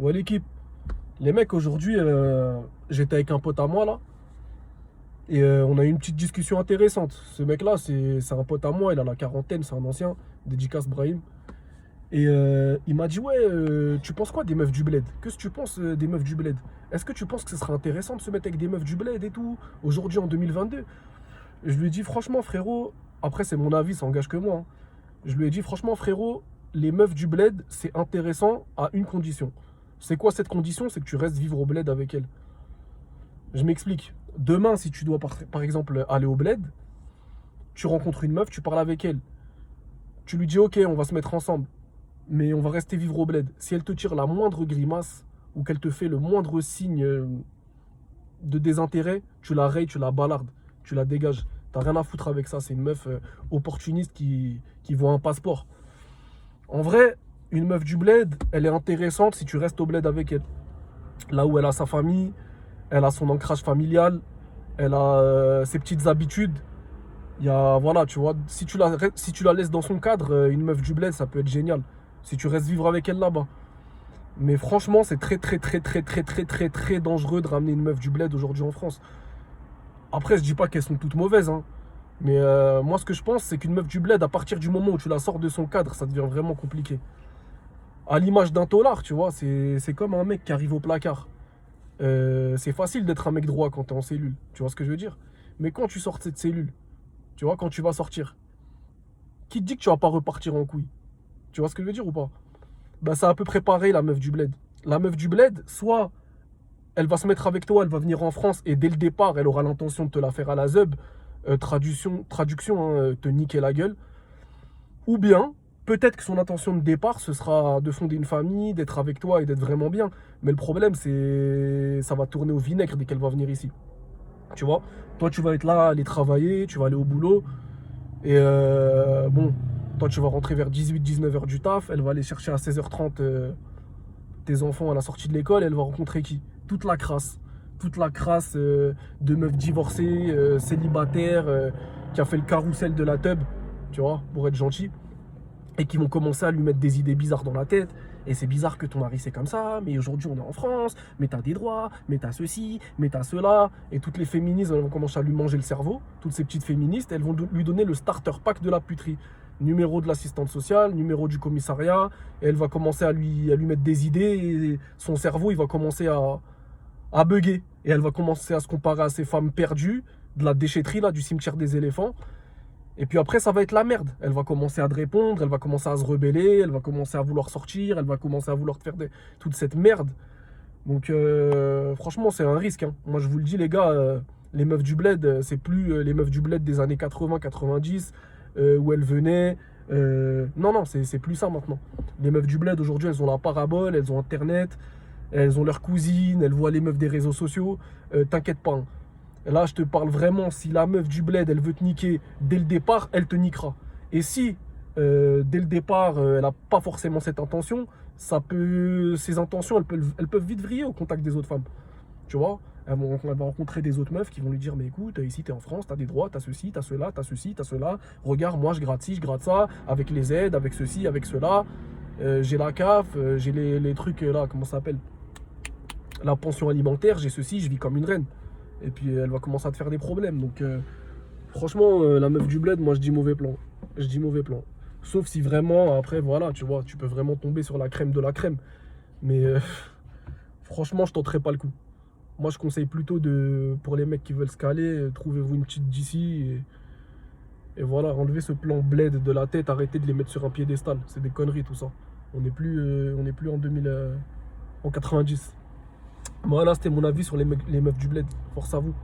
Ouais, l'équipe. Les mecs, aujourd'hui, j'étais avec un pote à moi là, et on a eu une petite discussion intéressante. Ce mec-là, c'est un pote à moi, il a la quarantaine, c'est un ancien, dédicace Brahim. Et il m'a dit, ouais, tu penses quoi des meufs du bled? Qu'est-ce que tu penses des meufs du bled? Est-ce que tu penses que ce serait intéressant de se mettre avec des meufs du bled et tout, aujourd'hui en 2022? Je lui ai dit, franchement, frérot, après c'est mon avis, ça engage que moi, hein. Je lui ai dit, franchement, frérot, les meufs du bled, c'est intéressant à une condition. C'est quoi cette condition? C'est que tu restes vivre au bled avec elle. Je m'explique. Demain, si tu dois par exemple aller au bled, tu rencontres une meuf, tu parles avec elle. Tu lui dis, ok, on va se mettre ensemble, mais on va rester vivre au bled. Si elle te tire la moindre grimace ou qu'elle te fait le moindre signe de désintérêt, tu la rayes, tu la balardes, tu la dégages. T'as rien à foutre avec ça. C'est une meuf opportuniste qui voit un passeport. En vrai, une meuf du bled, elle est intéressante si tu restes au bled avec elle. Là où elle a sa famille, elle a son ancrage familial, elle a ses petites habitudes. Il y a, voilà, tu vois, si tu la laisses dans son cadre, une meuf du bled, ça peut être génial. Si tu restes vivre avec elle là-bas. Mais franchement, c'est très, très, très, très, très, très, très, très dangereux de ramener une meuf du bled aujourd'hui en France. Après, je dis pas qu'elles sont toutes mauvaises, hein. Mais moi, ce que je pense, c'est qu'une meuf du bled, à partir du moment où tu la sors de son cadre, ça devient vraiment compliqué. À l'image d'un tolard, tu vois, c'est comme un mec qui arrive au placard. C'est facile d'être un mec droit quand t'es en cellule, tu vois ce que je veux dire? Mais quand tu sors de cette cellule, tu vois, quand tu vas sortir, qui te dit que tu vas pas repartir en couille? Tu vois ce que je veux dire ou pas? Bah, c'est à peu près pareil, la meuf du bled. La meuf du bled, soit elle va se mettre avec toi, elle va venir en France et dès le départ, elle aura l'intention de te la faire à la zeub, traduction, hein, te niquer la gueule. Ou bien, peut-être que son intention de départ, ce sera de fonder une famille, d'être avec toi et d'être vraiment bien. Mais le problème, c'est ça va tourner au vinaigre dès qu'elle va venir ici. Tu vois? Toi, tu vas être là, aller travailler, tu vas aller au boulot. Et bon, toi, tu vas rentrer vers 18-19 heures du taf. Elle va aller chercher à 16h30 tes enfants à la sortie de l'école. Elle va rencontrer qui? Toute la crasse. Toute la crasse de meufs divorcées, célibataires, qui a fait le carrousel de la teub, tu vois, pour être gentil, et qui vont commencer à lui mettre des idées bizarres dans la tête. Et c'est bizarre que ton mari c'est comme ça, mais aujourd'hui on est en France, mais t'as des droits, mais t'as ceci, mais t'as cela. Et toutes les féministes elles vont commencer à lui manger le cerveau. Toutes ces petites féministes, elles vont lui donner le starter pack de la puterie. Numéro de l'assistante sociale, numéro du commissariat, et elle va commencer à lui mettre des idées, et son cerveau il va commencer à bugger. Et elle va commencer à se comparer à ces femmes perdues, de la déchetterie là, du cimetière des éléphants. Et puis après, ça va être la merde. Elle va commencer à te répondre, elle va commencer à se rebeller, elle va commencer à vouloir sortir, elle va commencer à vouloir te faire toute cette merde. Donc franchement, c'est un risque, hein. Moi, je vous le dis, les gars, les meufs du bled, c'est plus les meufs du bled des années 80-90, où elles venaient. Non, non, c'est plus ça maintenant. Les meufs du bled, aujourd'hui, elles ont la parabole, elles ont Internet, elles ont leurs cousines, elles voient les meufs des réseaux sociaux. T'inquiète pas, hein. Là, je te parle vraiment, si la meuf du bled, elle veut te niquer dès le départ, elle te niquera. Et si, dès le départ, elle n'a pas forcément cette intention, ces intentions, elles peuvent vite vriller au contact des autres femmes. Tu vois? Elle va rencontrer des autres meufs qui vont lui dire, mais écoute, ici, t'es en France, t'as des droits, t'as ceci, t'as cela, t'as ceci, t'as cela. Regarde, moi, je gratte ci, je gratte ça, avec les aides, avec ceci, avec cela. J'ai la CAF, j'ai les trucs, là, comment ça s'appelle? La pension alimentaire, j'ai ceci, je vis comme une reine. Et puis elle va commencer à te faire des problèmes. Donc franchement, la meuf du bled, moi je dis mauvais plan. Je dis mauvais plan. Sauf si vraiment, après, voilà, tu vois, tu peux vraiment tomber sur la crème de la crème. Mais franchement, je tenterai pas le coup. Moi, je conseille plutôt pour les mecs qui veulent se caler, trouvez-vous une petite d'ici. Et voilà, enlevez ce plan bled de la tête, arrêtez de les mettre sur un piédestal. C'est des conneries tout ça. On n'est plus en 2000, en 90. Voilà, c'était mon avis sur les meufs du bled. Force à vous.